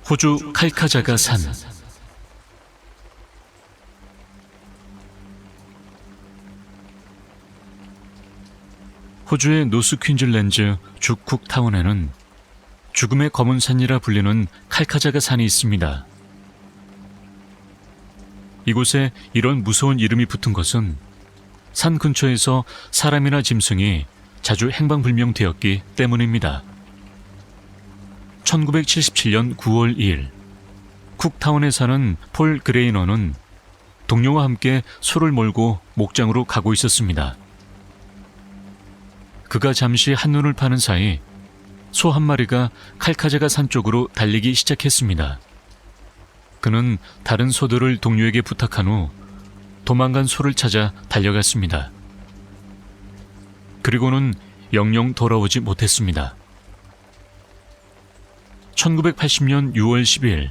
호주 칼카자가 산. 호주의 노스 퀸즐랜드 주쿡타운에는 죽음의 검은 산이라 불리는 칼카자가 산이 있습니다. 이곳에 이런 무서운 이름이 붙은 것은 산 근처에서 사람이나 짐승이 자주 행방불명되었기 때문입니다. 1977년 9월 2일, 쿡타운에 사는 폴 그레이너는 동료와 함께 소를 몰고 목장으로 가고 있었습니다. 그가 잠시 한눈을 파는 사이 소 한 마리가 칼카자가 산 쪽으로 달리기 시작했습니다. 그는 다른 소들을 동료에게 부탁한 후 도망간 소를 찾아 달려갔습니다. 그리고는 영영 돌아오지 못했습니다. 1980년 6월 12일,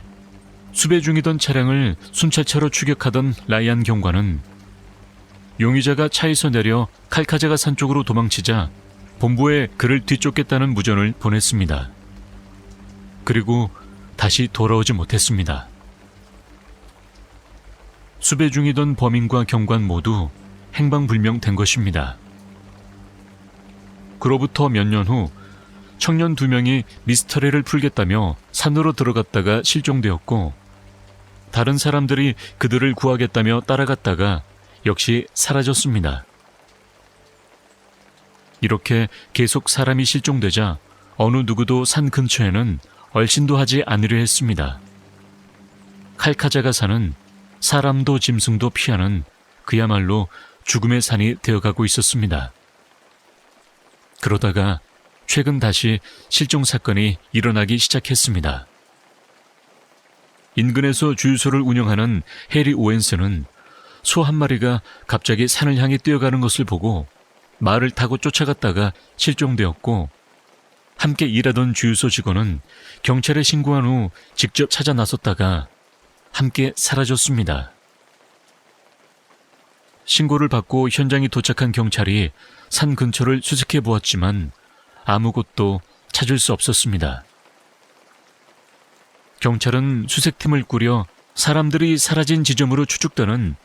수배 중이던 차량을 순찰차로 추격하던 라이안 경관은 용의자가 차에서 내려 칼카자가 산 쪽으로 도망치자 본부에 그를 뒤쫓겠다는 무전을 보냈습니다. 그리고 다시 돌아오지 못했습니다. 수배 중이던 범인과 경관 모두 행방불명된 것입니다. 그로부터 몇 년 후 청년 2명이 미스터리를 풀겠다며 산으로 들어갔다가 실종되었고, 다른 사람들이 그들을 구하겠다며 따라갔다가 역시 사라졌습니다. 이렇게 계속 사람이 실종되자 어느 누구도 산 근처에는 얼씬도 하지 않으려 했습니다. 칼카자가 산은 사람도 짐승도 피하는 그야말로 죽음의 산이 되어가고 있었습니다. 그러다가 최근 다시 실종 사건이 일어나기 시작했습니다. 인근에서 주유소를 운영하는 해리 오웬스는 소 한 마리가 갑자기 산을 향해 뛰어가는 것을 보고 말을 타고 쫓아갔다가 실종되었고, 함께 일하던 주유소 직원은 경찰에 신고한 후 직접 찾아 나섰다가 함께 사라졌습니다. 신고를 받고 현장에 도착한 경찰이 산 근처를 수색해 보았지만 아무것도 찾을 수 없었습니다. 경찰은 수색팀을 꾸려 사람들이 사라진 지점으로 추측되는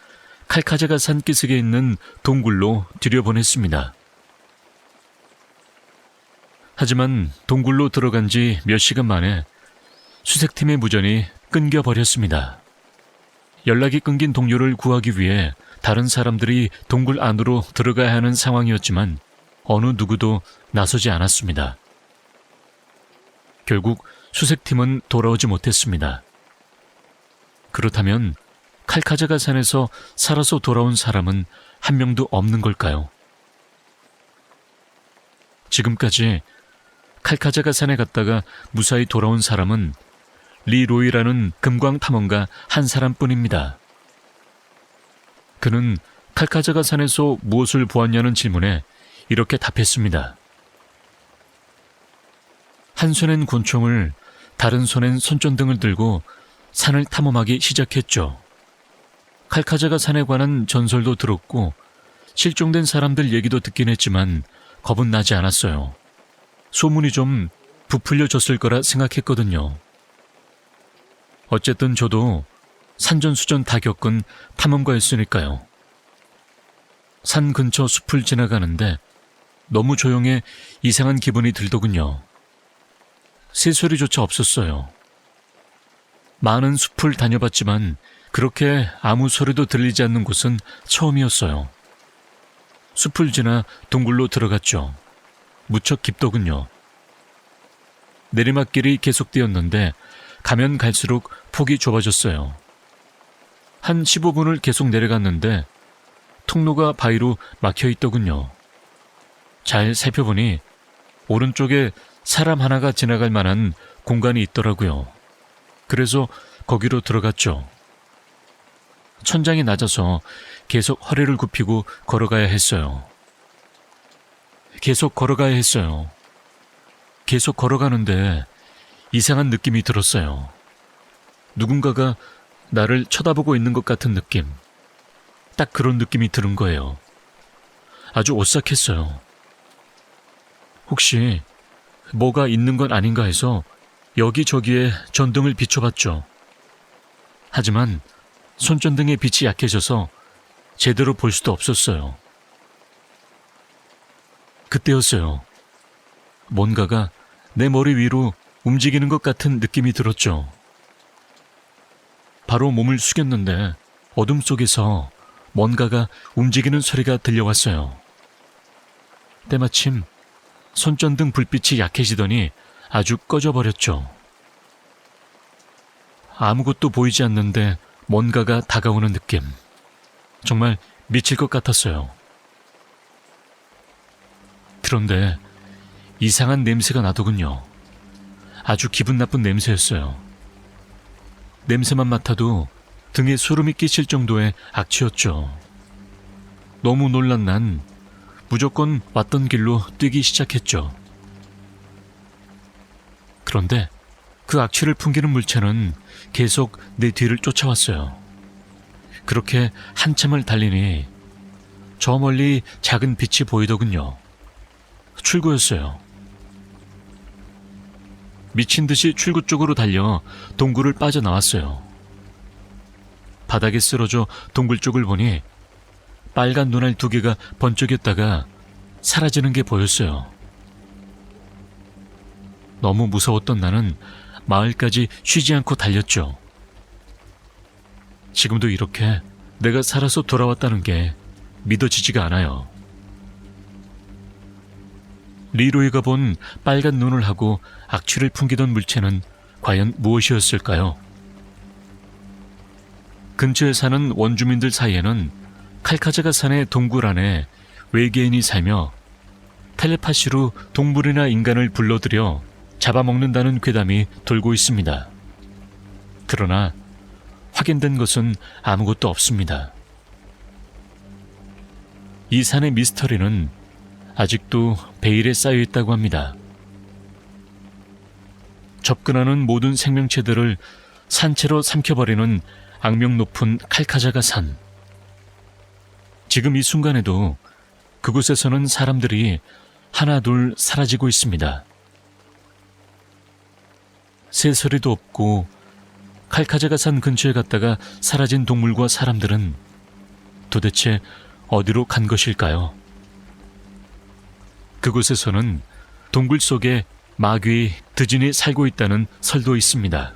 칼카자가 산 기슭에 있는 동굴로 들여보냈습니다. 하지만 동굴로 들어간 지 몇 시간 만에 수색팀의 무전이 끊겨버렸습니다. 연락이 끊긴 동료를 구하기 위해 다른 사람들이 동굴 안으로 들어가야 하는 상황이었지만 어느 누구도 나서지 않았습니다. 결국 수색팀은 돌아오지 못했습니다. 그렇다면 칼카자가 산에서 살아서 돌아온 사람은 한 명도 없는 걸까요? 지금까지 칼카자가 산에 갔다가 무사히 돌아온 사람은 리 로이라는 금광 탐험가 한 사람뿐입니다. 그는 칼카자가 산에서 무엇을 보았냐는 질문에 이렇게 답했습니다. 한 손엔 권총을, 다른 손엔 손전등을 들고 산을 탐험하기 시작했죠. 칼카자가 산에 관한 전설도 들었고 실종된 사람들 얘기도 듣긴 했지만 겁은 나지 않았어요. 소문이 좀 부풀려졌을 거라 생각했거든요. 어쨌든 저도 산전수전 다 겪은 탐험가였으니까요. 산 근처 숲을 지나가는데 너무 조용해 이상한 기분이 들더군요. 새소리조차 없었어요. 많은 숲을 다녀봤지만 그렇게 아무 소리도 들리지 않는 곳은 처음이었어요. 숲을 지나 동굴로 들어갔죠. 무척 깊더군요. 내리막길이 계속되었는데 가면 갈수록 폭이 좁아졌어요. 한 15분을 계속 내려갔는데 통로가 바위로 막혀있더군요. 잘 살펴보니 오른쪽에 사람 하나가 지나갈 만한 공간이 있더라고요. 그래서 거기로 들어갔죠. 천장이 낮아서 계속 허리를 굽히고 걸어가야 했어요. 계속 걸어가는데 이상한 느낌이 들었어요. 누군가가 나를 쳐다보고 있는 것 같은 느낌. 딱 그런 느낌이 드는 거예요. 아주 오싹했어요. 혹시 뭐가 있는 건 아닌가 해서 여기저기에 전등을 비춰봤죠. 하지만 손전등의 빛이 약해져서 제대로 볼 수도 없었어요. 그때였어요. 뭔가가 내 머리 위로 움직이는 것 같은 느낌이 들었죠. 바로 몸을 숙였는데 어둠 속에서 뭔가가 움직이는 소리가 들려왔어요. 때마침 손전등 불빛이 약해지더니 아주 꺼져버렸죠. 아무것도 보이지 않는데 뭔가가 다가오는 느낌. 정말 미칠 것 같았어요. 그런데 이상한 냄새가 나더군요. 아주 기분 나쁜 냄새였어요. 냄새만 맡아도 등에 소름이 끼칠 정도의 악취였죠. 너무 놀란 난 무조건 왔던 길로 뛰기 시작했죠. 그런데 그 악취를 풍기는 물체는 계속 내 뒤를 쫓아왔어요. 그렇게 한참을 달리니 저 멀리 작은 빛이 보이더군요. 출구였어요. 미친 듯이 출구 쪽으로 달려 동굴을 빠져나왔어요. 바닥에 쓰러져 동굴 쪽을 보니 빨간 눈알 2개가 번쩍였다가 사라지는 게 보였어요. 너무 무서웠던 나는 마을까지 쉬지 않고 달렸죠. 지금도 이렇게 내가 살아서 돌아왔다는 게 믿어지지가 않아요. 리로이가 본 빨간 눈을 하고 악취를 풍기던 물체는 과연 무엇이었을까요? 근처에 사는 원주민들 사이에는 칼카자가 산의 동굴 안에 외계인이 살며 텔레파시로 동물이나 인간을 불러들여 잡아먹는다는 괴담이 돌고 있습니다. 그러나 확인된 것은 아무것도 없습니다. 이 산의 미스터리는 아직도 베일에 쌓여 있다고 합니다. 접근하는 모든 생명체들을 산채로 삼켜버리는 악명 높은 칼카자가 산. 지금 이 순간에도 그곳에서는 사람들이 하나둘 사라지고 있습니다. 새소리도 없고 칼카자가 산 근처에 갔다가 사라진 동물과 사람들은 도대체 어디로 간 것일까요? 그곳에서는 동굴 속에 마귀 드진이 살고 있다는 설도 있습니다.